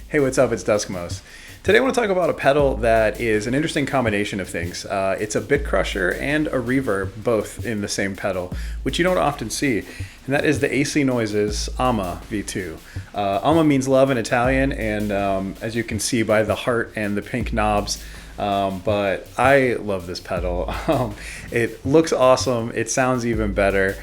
Hey, what's up? It's Duskmos. Today I want to talk about a pedal that is an interesting combination of things. It's a Bitcrusher and a Reverb, both in the same pedal, which you don't often see, and that is the AC Noises Ama V2. Ama means love in Italian, and as you can see by the heart and the pink knobs, but I love this pedal. It looks awesome. It sounds even better.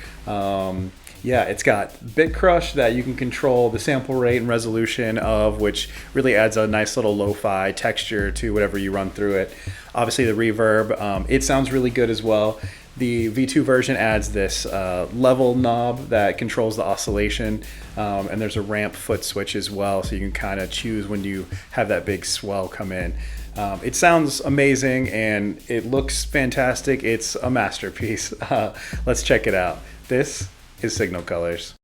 Yeah, it's got Bitcrush that you can control the sample rate and resolution of, which really adds a nice little lo-fi texture to whatever you run through it. Obviously the reverb, it sounds really good as well. The V2 version adds this level knob that controls the oscillation, and there's a ramp foot switch as well, so you can kind of choose when you have that big swell come in. It sounds amazing and it looks fantastic. It's a masterpiece. Let's check it out. This is Signal Colors.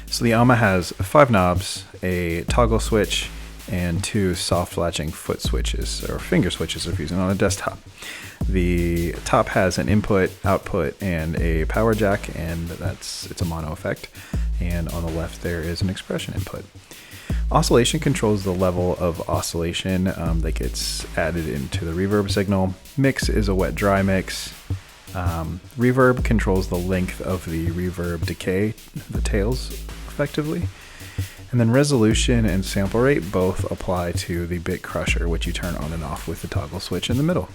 So the Ama has 5 knobs, a toggle switch, and 2 soft latching foot switches, or finger switches if you're using it on a desktop. The top has an input, output, and a power jack, and it's a mono effect. And on the left there is an expression input. Oscillation controls the level of oscillation that gets added into the reverb signal. Mix is a wet-dry mix. Reverb controls the length of the reverb decay, the tails, effectively. And then resolution and sample rate both apply to the Bitcrusher, which you turn on and off with the toggle switch in the middle.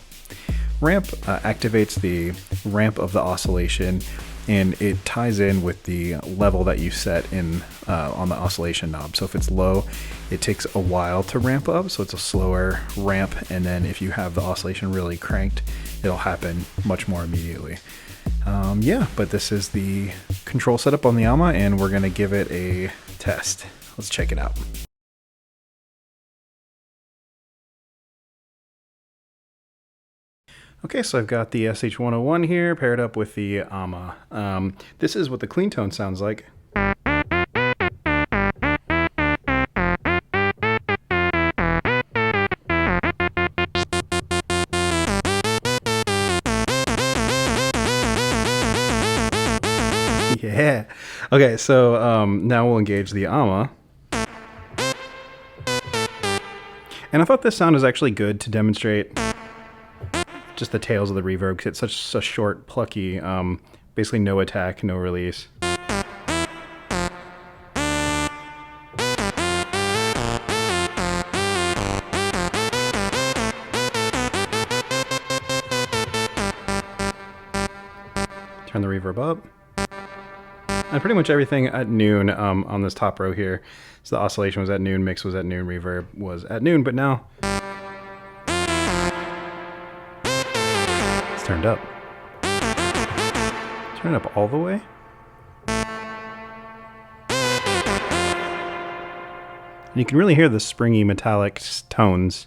Ramp activates the ramp of the oscillation, and it ties in with the level that you set in on the oscillation knob. So if it's low, it takes a while to ramp up, so it's a slower ramp, and then if you have the oscillation really cranked, it'll happen much more immediately. Yeah, but this is the control setup on the Ama, and we're going to give it a test. Let's check it out. Okay, so I've got the SH-101 here paired up with the Ama. This is what the clean tone sounds like. Yeah. Okay, so now we'll engage the Ama. And I thought this sound was actually good to demonstrate just the tails of the reverb, because it's such a short, plucky, basically no attack, no release. Turn the reverb up. And pretty much everything at noon on this top row here. So the oscillation was at noon, mix was at noon, reverb was at noon, but now it's turned up. Turn it up all the way. And you can really hear the springy metallic tones.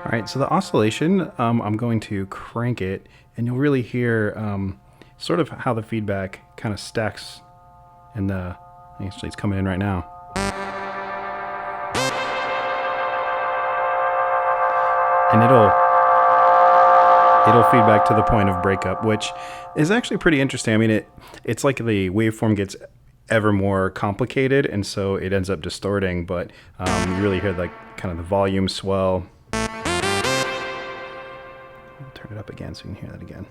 Alright, so the oscillation, I'm going to crank it, and you'll really hear sort of how the feedback kind of stacks in the... Actually, it's coming in right now. And it'll feedback to the point of breakup, which is actually pretty interesting. I mean, it's like the waveform gets ever more complicated, and so it ends up distorting, but you really hear like kind of the volume swell. I'll turn it up again so you can hear that again.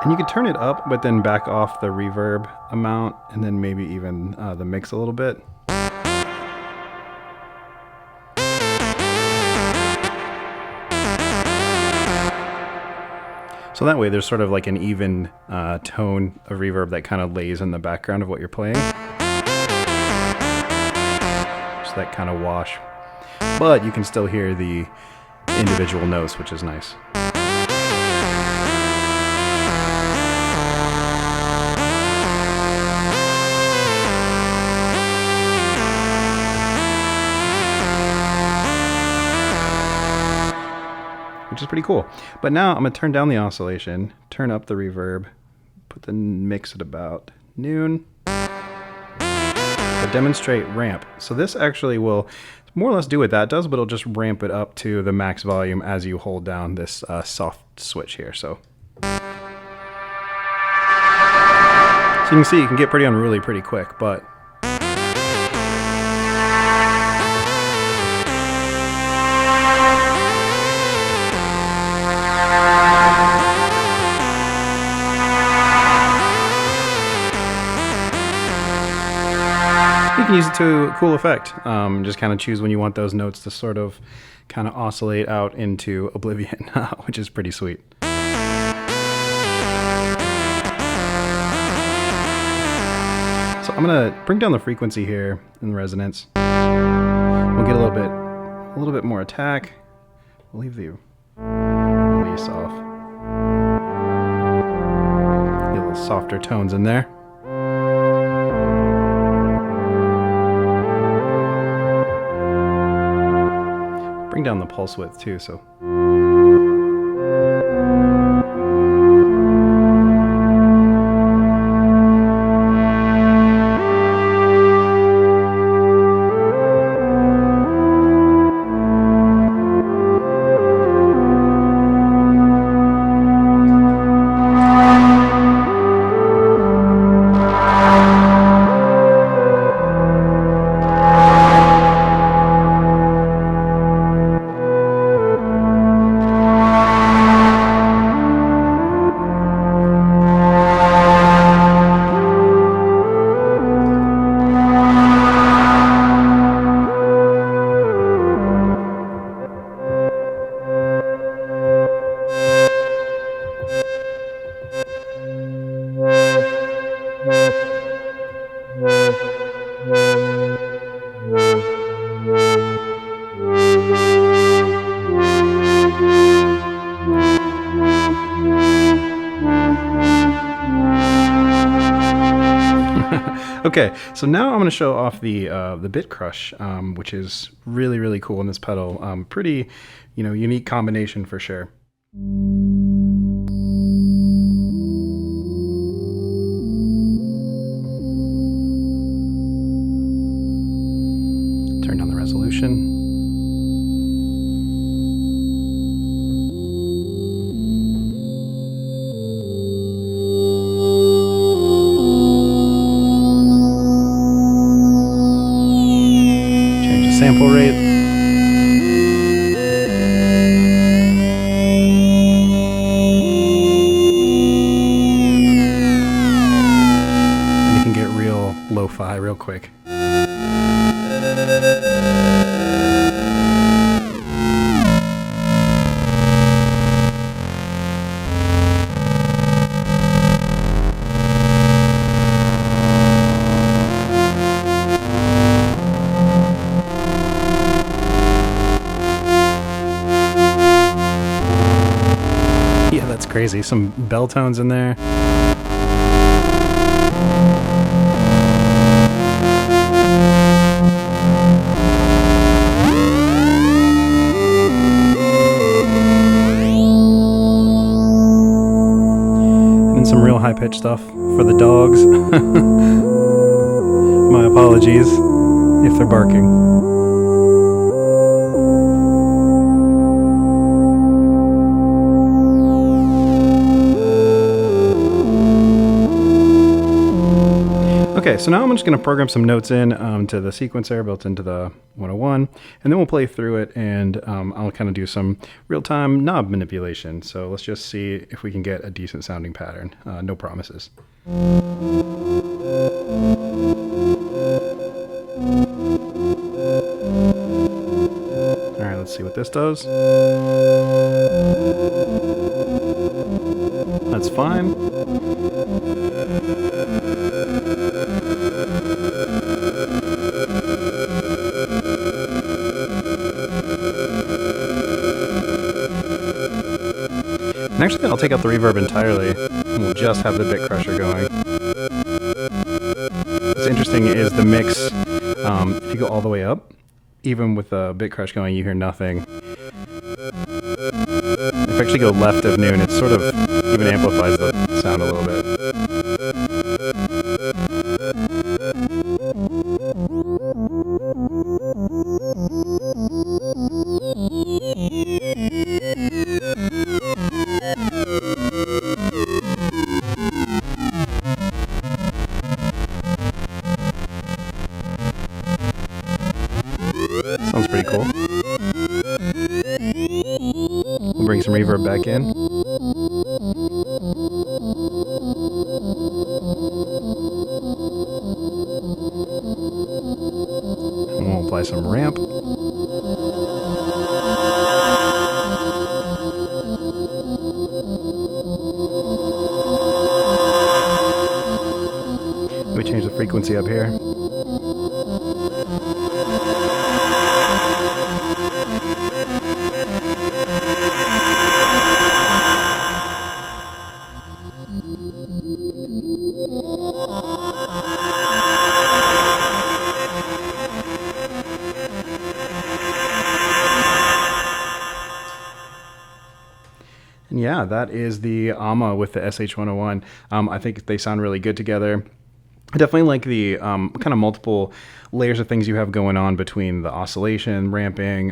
And you can turn it up, but then back off the reverb amount, and then maybe even the mix a little bit. So that way there's sort of like an even tone of reverb that kind of lays in the background of what you're playing. Just that kind of wash. But you can still hear the individual notes, which is nice. Which is pretty cool. But now I'm going to turn down the oscillation, turn up the reverb, put the mix at about noon. Demonstrate ramp. So this actually will more or less do what that does, but it'll just ramp it up to the max volume as you hold down this soft switch here. So you can see you can get pretty unruly pretty quick, but you can use it to a cool effect. Just kind of choose when you want those notes to sort of kind of oscillate out into oblivion, which is pretty sweet. So I'm gonna bring down the frequency here in the resonance. We'll get a little bit more attack. We'll leave the release off. Get a little softer tones in there. Bring down the pulse width too, so. Okay, so now I'm going to show off the Bitcrusher, which is really, really cool in this pedal. Pretty, unique combination for sure. Turn down the resolution. Sample rate. And you can get real lo-fi real quick. Yeah, that's crazy. Some bell tones in there. And some real high-pitched stuff for the dogs. My apologies if they're barking. Okay, so now I'm just going to program some notes in to the sequencer built into the 101, and then we'll play through it, and I'll kind of do some real-time knob manipulation. So let's just see if we can get a decent sounding pattern. No promises. All right, let's see what this does. that's fine. And actually, I'll take out the reverb entirely, and we'll just have the Bitcrusher going. What's interesting is the mix, if you go all the way up, even with the Bitcrush going, you hear nothing. If you actually go left of noon, it sort of even amplifies the sound a little bit. Sounds pretty cool. We'll bring some reverb back in. And we'll apply some ramp. We change the frequency up here. And yeah, that is the AMA with the SH-101. I think they sound really good together. I definitely like the kind of multiple layers of things you have going on between the oscillation, ramping,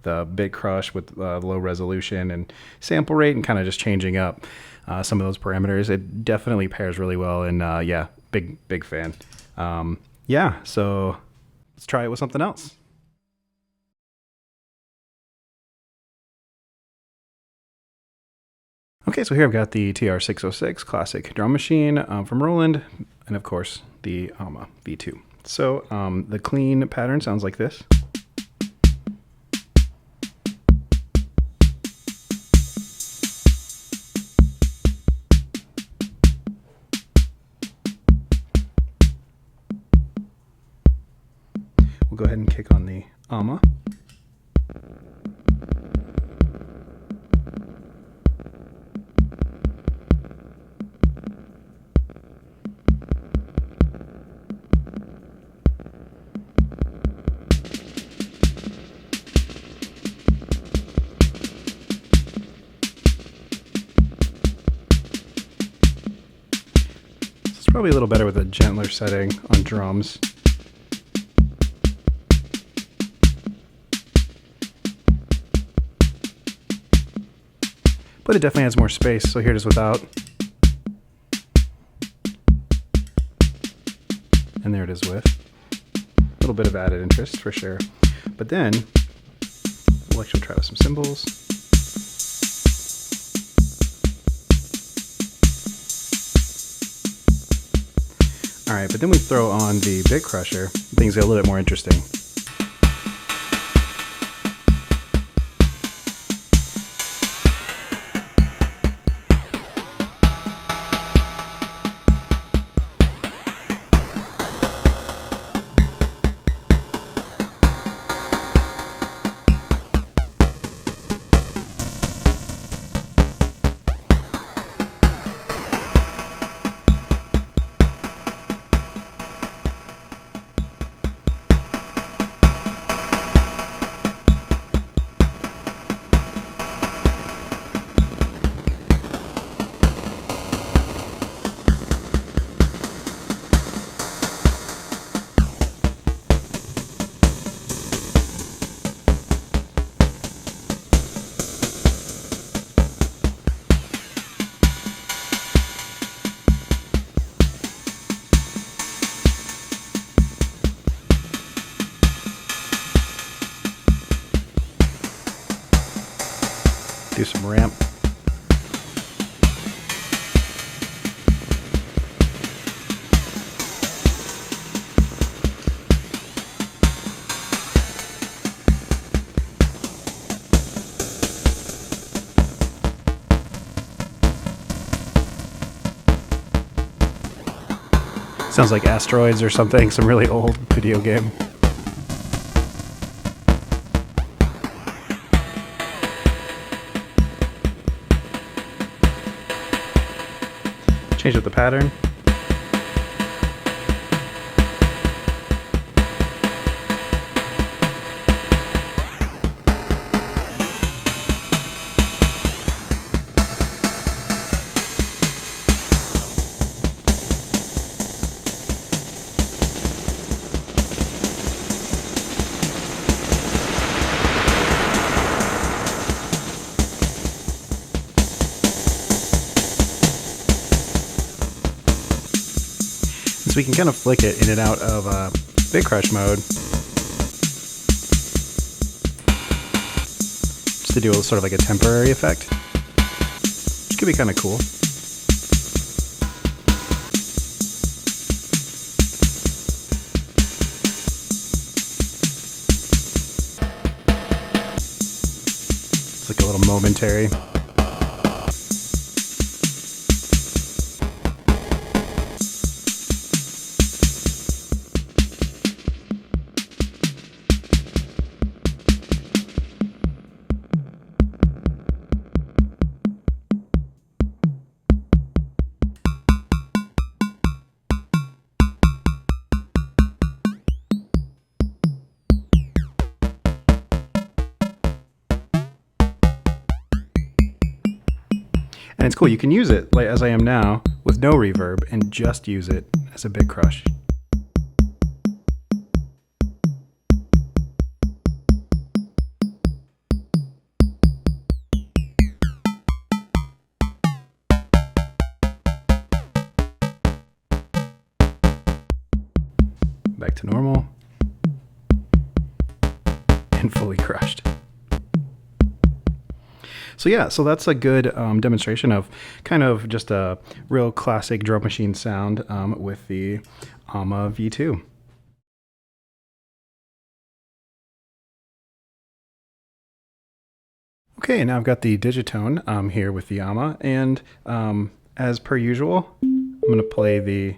the bit crush with low resolution and sample rate, and kind of just changing up some of those parameters. It definitely pairs really well, and yeah, big fan. Yeah, so let's try it with something else. Okay, so here I've got the TR-606 classic drum machine from Roland, and of course the AMA V2. So the clean pattern sounds like this. We'll go ahead and kick on the AMA. Probably a little better with a gentler setting on drums. But it definitely has more space, so here it is without. And there it is with. A little bit of added interest for sure. But then, we'll actually try with some cymbals. Alright, but then we throw on the Bitcrusher, things get a little bit more interesting. Do some ramp. Sounds like Asteroids or something, some really old video game. Change up the pattern. So we can kind of flick it in and out of Bitcrush mode, just to do a sort of like a temporary effect, which could be kind of cool. It's like a little momentary. And it's cool, you can use it, like as I am now, with no reverb, and just use it as a Bitcrush. Back to normal. And fully crushed. So yeah, so that's a good demonstration of kind of just a real classic drum machine sound with the AMA V2. Okay, now I've got the Digitone here with the AMA, and as per usual, I'm going to play the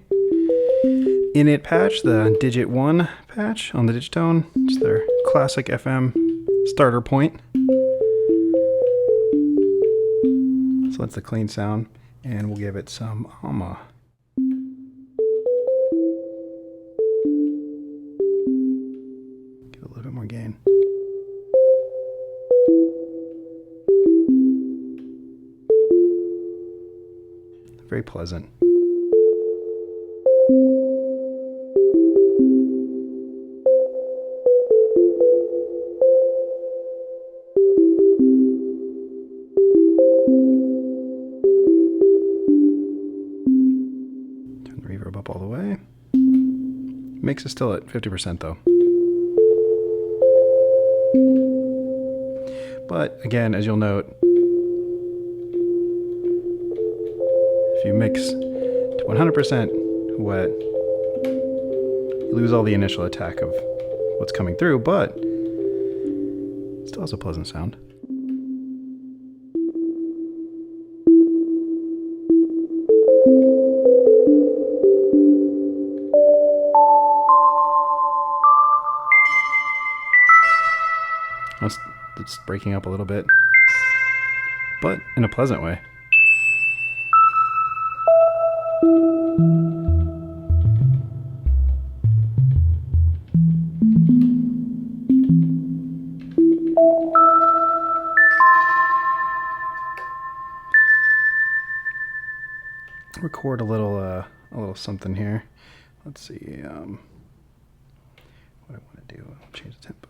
init patch, the Digit 1 patch on the Digitone. It's their classic FM starter point. So that's the clean sound, and we'll give it some AMA. Give it a little bit more gain. Very pleasant. Reverb up all the way. Mix is still at 50% though. But again, as you'll note, if you mix to 100% wet, you lose all the initial attack of what's coming through, but it still has a pleasant sound. It's breaking up a little bit, but in a pleasant way. Record a little something here. Let's see what I want to do. I'll change the tempo.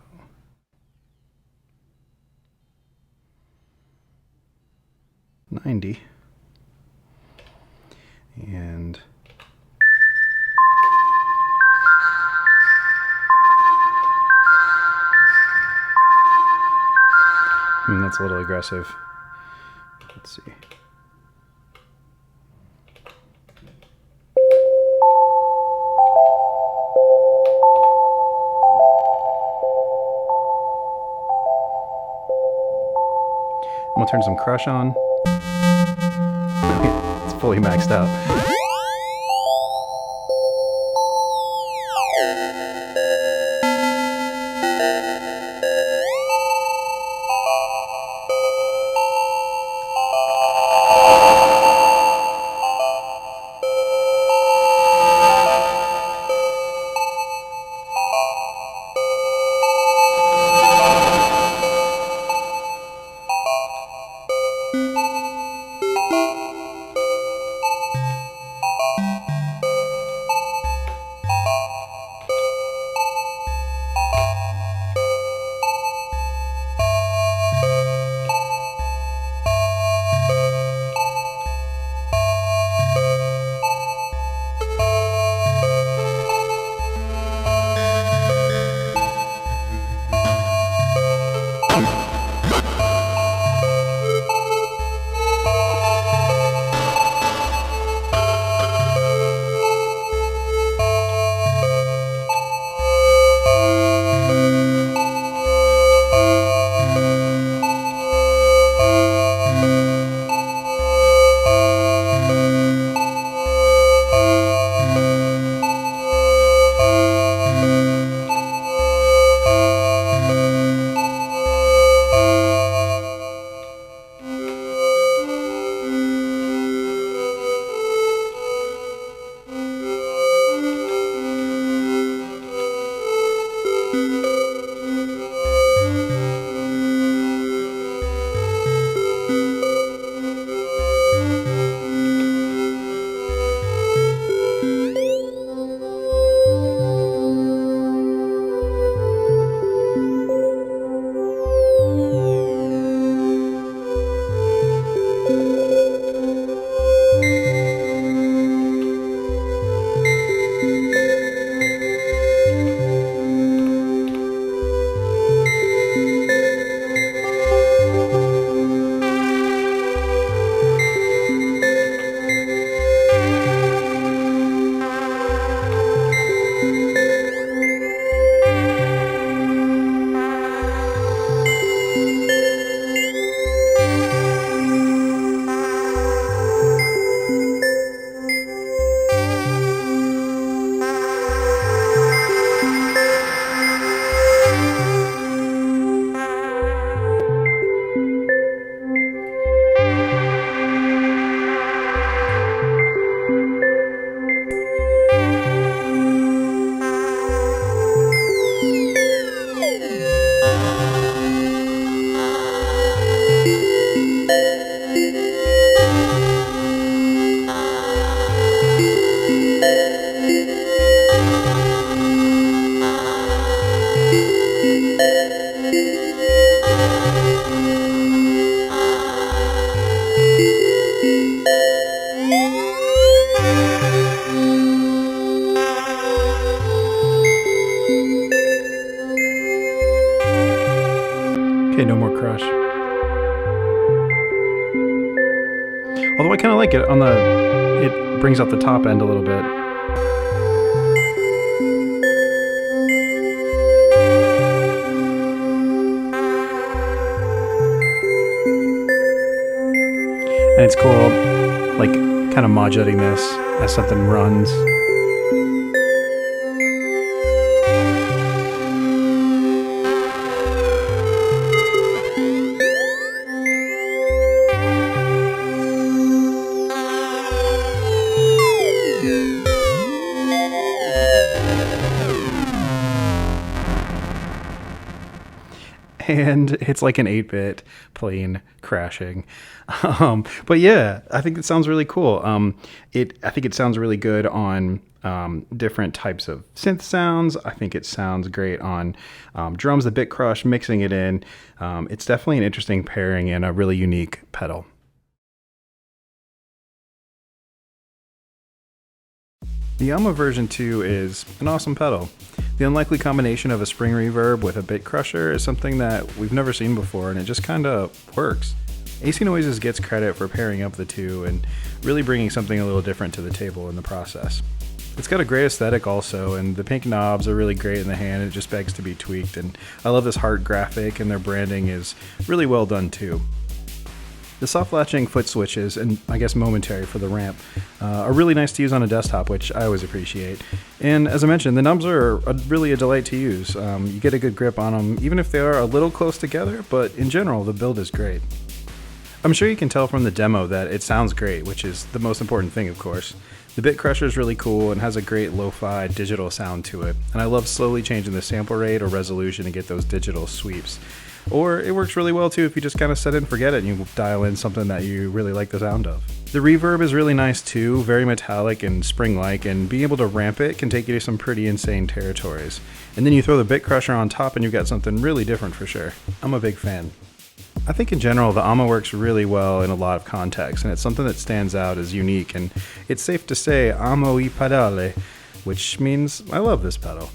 .90 and that's a little aggressive. Let's see. I'm gonna turn some crush on. It's fully maxed out. Okay, no more crush. Although I kind of like it on it brings out the top end a little bit. And it's cool, like, kind of modulating this as something runs. And it's like an 8-bit plane crashing. But yeah, I think it sounds really cool. I think it sounds really good on different types of synth sounds. I think it sounds great on drums, the Bitcrusher, mixing it in. It's definitely an interesting pairing and a really unique pedal. The Alma version 2 is an awesome pedal. The unlikely combination of a spring reverb with a Bitcrusher is something that we've never seen before, and it just kinda works. AC Noises gets credit for pairing up the two and really bringing something a little different to the table in the process. It's got a great aesthetic also, and the pink knobs are really great in the hand. It just begs to be tweaked, and I love this heart graphic, and their branding is really well done too. The soft latching foot switches, and I guess momentary for the ramp, are really nice to use on a desktop, which I always appreciate. And as I mentioned, the knobs are really a delight to use. You get a good grip on them, even if they are a little close together, but in general, the build is great. I'm sure you can tell from the demo that it sounds great, which is the most important thing, of course. The Bitcrusher is really cool and has a great lo-fi digital sound to it, and I love slowly changing the sample rate or resolution to get those digital sweeps. Or it works really well too if you just kind of set it and forget it and you dial in something that you really like the sound of. The reverb is really nice too, very metallic and spring-like, and being able to ramp it can take you to some pretty insane territories. And then you throw the Bitcrusher on top and you've got something really different for sure. I'm a big fan. I think in general the Alma works really well in a lot of contexts, and it's something that stands out as unique, and it's safe to say amo I pedale, which means I love this pedal.